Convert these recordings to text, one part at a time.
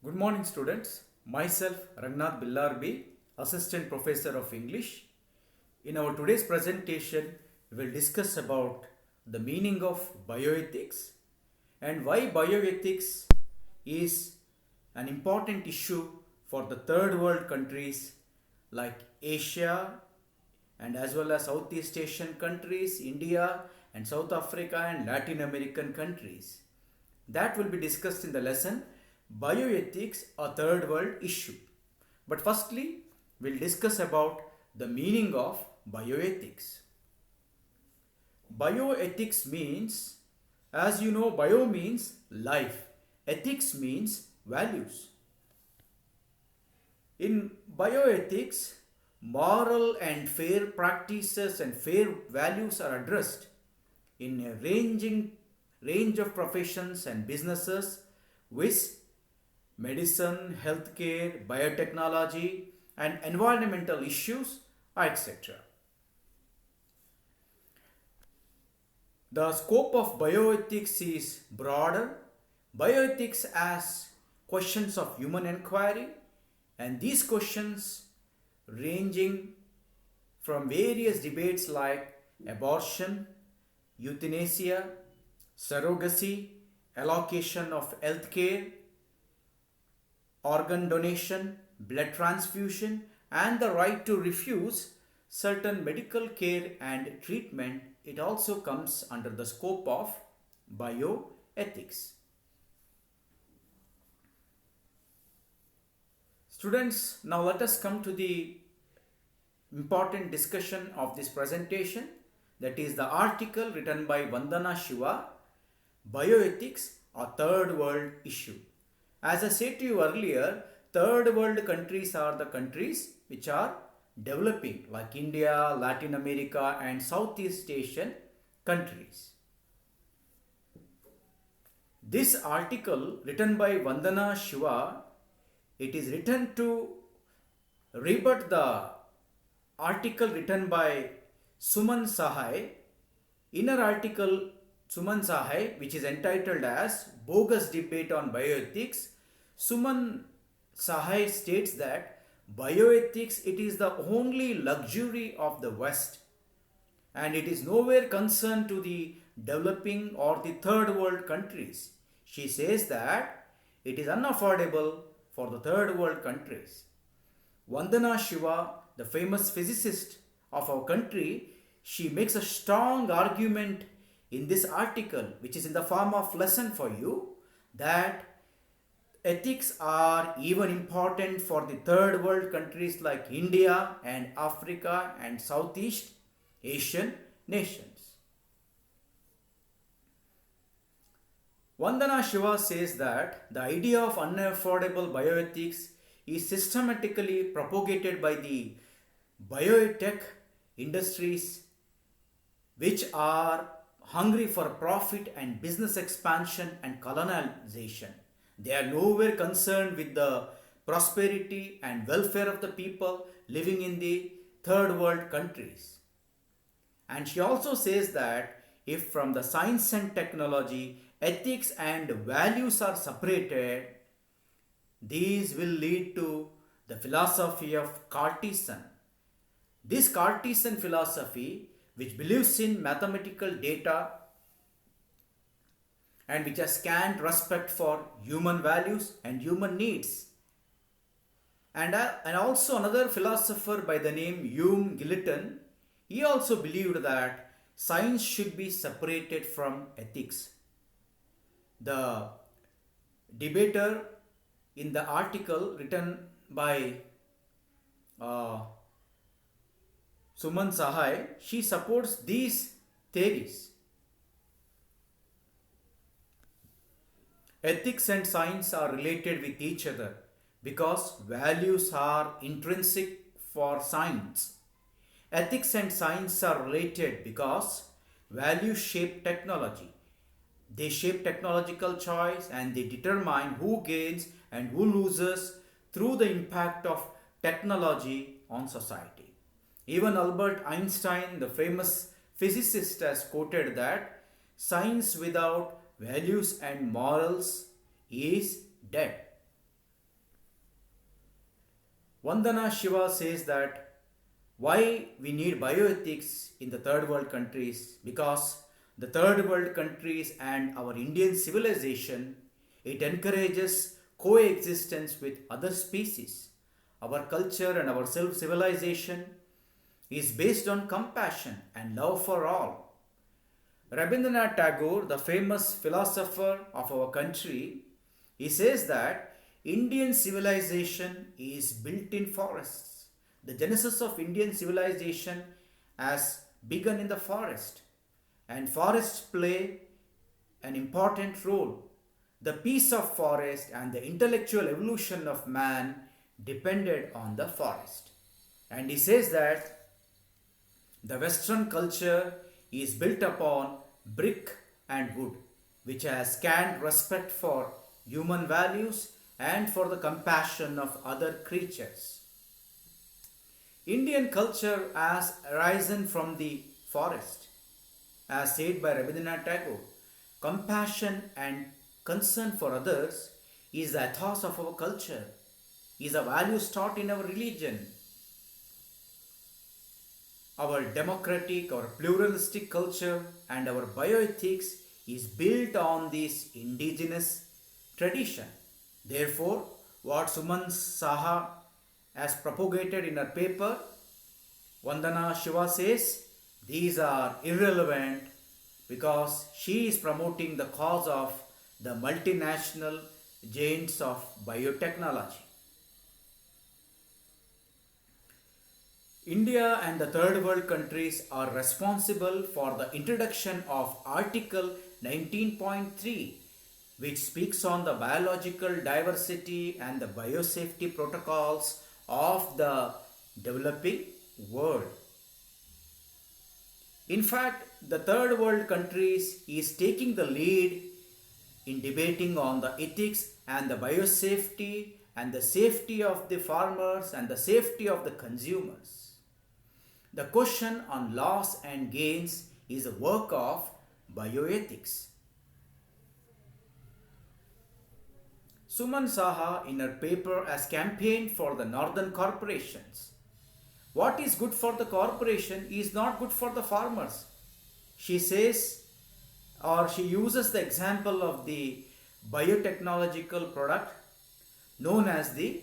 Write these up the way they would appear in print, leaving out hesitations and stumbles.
Good morning, students. Myself, Raghunath Billarbi, Assistant Professor of English. In our today's presentation, we will discuss about the meaning of bioethics and why bioethics is an important issue for the third world countries like Asia and as well as Southeast Asian countries, India and South Africa and Latin American countries. That will be discussed in the lesson Bioethics, a third world issue. But firstly, we'll discuss about the meaning of bioethics. Bioethics means, as you know, bio means life, ethics means values. In bioethics, moral and fair practices and fair values are addressed in a range of professions and businesses which medicine, healthcare, biotechnology, and environmental issues, etc. The scope of bioethics is broader. Bioethics asks questions of human inquiry, and these questions ranging from various debates like abortion, euthanasia, surrogacy, allocation of healthcare, organ donation, blood transfusion, and the right to refuse certain medical care and treatment. It also comes under the scope of bioethics. Students, now let us come to the important discussion of this presentation, that is the article written by Vandana Shiva, Bioethics, a third world issue. As I said to you earlier, third world countries are the countries which are developing, like India, Latin America and Southeast Asian countries. This article written by Vandana Shiva, it is written to rebut the article written by Suman Sahai. In her article, Suman Sahai, which is entitled as Bogus Debate on Bioethics, Suman Sahai states that bioethics, it is the only luxury of the West and it is nowhere concerned to the developing or the third world countries. She says that it is unaffordable for the third world countries. Vandana Shiva, the famous physicist of our country, she makes a strong argument in this article, which is in the form of lesson for you, that ethics are even important for the third world countries like India and Africa and Southeast Asian nations. Vandana Shiva says that the idea of unaffordable bioethics is systematically propagated by the biotech industries, which are hungry for profit and business expansion and colonization. They are nowhere concerned with the prosperity and welfare of the people living in the third world countries. And she also says that if from the science and technology, ethics and values are separated, these will lead to the philosophy of Cartesian. This Cartesian philosophy, which believes in mathematical data and which has scant respect for human values and human needs. And also another philosopher by the name Hume Gilliton, he also believed that science should be separated from ethics. The debater in the article written by Suman Sahai, she supports these theories. Ethics and science are related with each other because values are intrinsic for science. Ethics and science are related because values shape technology. They shape technological choice and they determine who gains and who loses through the impact of technology on society. Even Albert Einstein, the famous physicist, has quoted that science without values and morals is dead. Vandana Shiva says that why we need bioethics in the third world countries, because the third world countries and our Indian civilization, it encourages coexistence with other species. Our culture and our self civilization is based on compassion and love for all. Rabindranath Tagore, the famous philosopher of our country, he says that Indian civilization is built in forests. The genesis of Indian civilization has begun in the forest, and forests play an important role. The peace of forest and the intellectual evolution of man depended on the forest. And he says that the Western culture is built upon brick and wood, which has scant respect for human values and for the compassion of other creatures. Indian culture has arisen from the forest, as said by Rabindranath Tagore. Compassion and concern for others is the ethos of our culture, is a value taught in our religion. Our democratic or pluralistic culture and our bioethics is built on this indigenous tradition. Therefore, what Suman Saha has propagated in her paper, Vandana Shiva says, these are irrelevant because she is promoting the cause of the multinational giants of biotechnology. India and the third world countries are responsible for the introduction of Article 19.3, which speaks on the biological diversity and the biosafety protocols of the developing world. In fact, the third world countries is taking the lead in debating on the ethics and the biosafety and the safety of the farmers and the safety of the consumers. The question on loss and gains is a work of bioethics. Suman Saha in her paper has campaigned for the northern corporations. What is good for the corporation is not good for the farmers. She says, or she uses the example of the biotechnological product known as the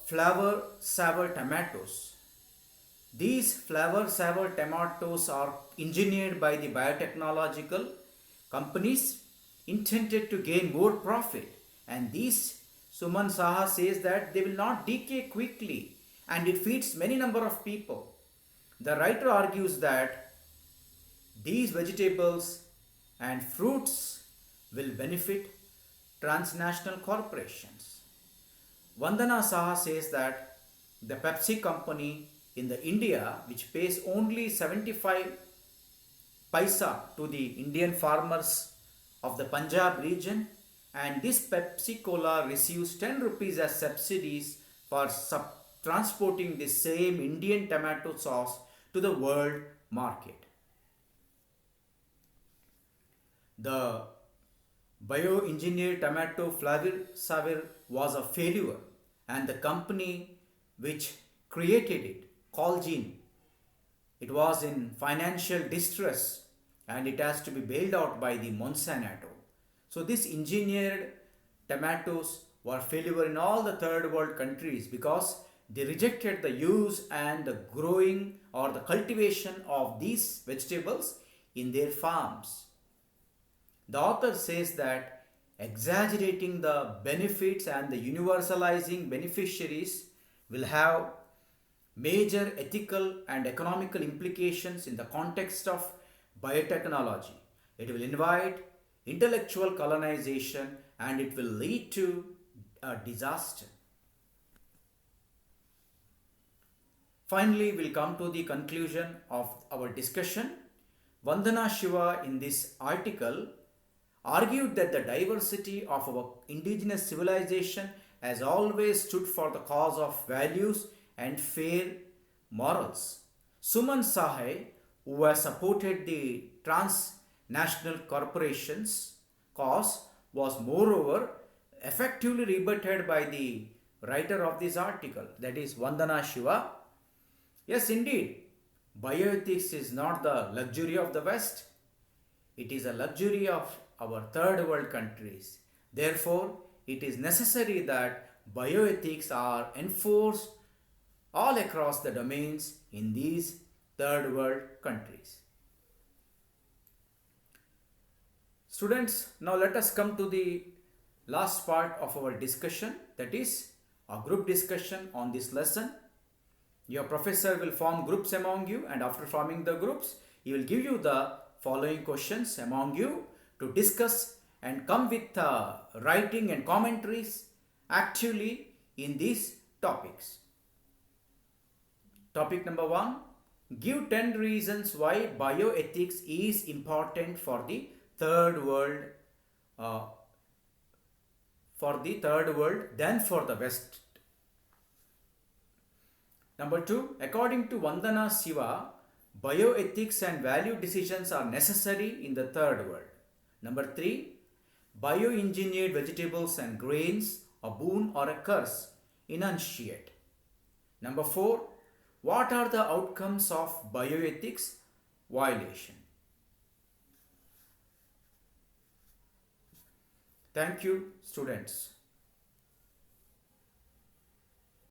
flavor sour tomatoes. These flavor sour tomatoes are engineered by the biotechnological companies intended to gain more profit, and these Suman Saha says that they will not decay quickly and it feeds many number of people. The writer argues that these vegetables and fruits will benefit transnational corporations. Vandana Saha says that the Pepsi company in the India, which pays only 75 paisa to the Indian farmers of the Punjab region, and this Pepsi Cola receives 10 rupees as subsidies for transporting the same Indian tomato sauce to the world market. The bioengineered tomato flavor sour was a failure, and the company which created it, Colgene, it was in financial distress and it has to be bailed out by the Monsanto. So these engineered tomatoes were failure in all the third world countries because they rejected the use and the growing or the cultivation of these vegetables in their farms. The author says that exaggerating the benefits and the universalizing beneficiaries will have major ethical and economical implications in the context of biotechnology. It will invite intellectual colonization and it will lead to a disaster. Finally, we'll come to the conclusion of our discussion. Vandana Shiva in this article argued that the diversity of our indigenous civilization has always stood for the cause of values and fair morals. Suman Saha, who has supported the transnational corporations' cause, was moreover effectively rebutted by the writer of this article, that is Vandana Shiva. Yes, indeed, bioethics is not the luxury of the West, it is a luxury of our third world countries. Therefore, it is necessary that bioethics are enforced all across the domains in these third world countries. Students, now let us come to the last part of our discussion, that is a group discussion on this lesson. Your professor will form groups among you, and after forming the groups, he will give you the following questions among you to discuss and come with writing and commentaries actively in these topics. Topic number 1, give 10 reasons why bioethics is important for the third world, than for the West. Number 2, according to Vandana Shiva, bioethics and value decisions are necessary in the third world. Number 3, bioengineered vegetables and grains, a boon or a curse? Enunciate. Number 4, what are the outcomes of bioethics violation? Thank you, students.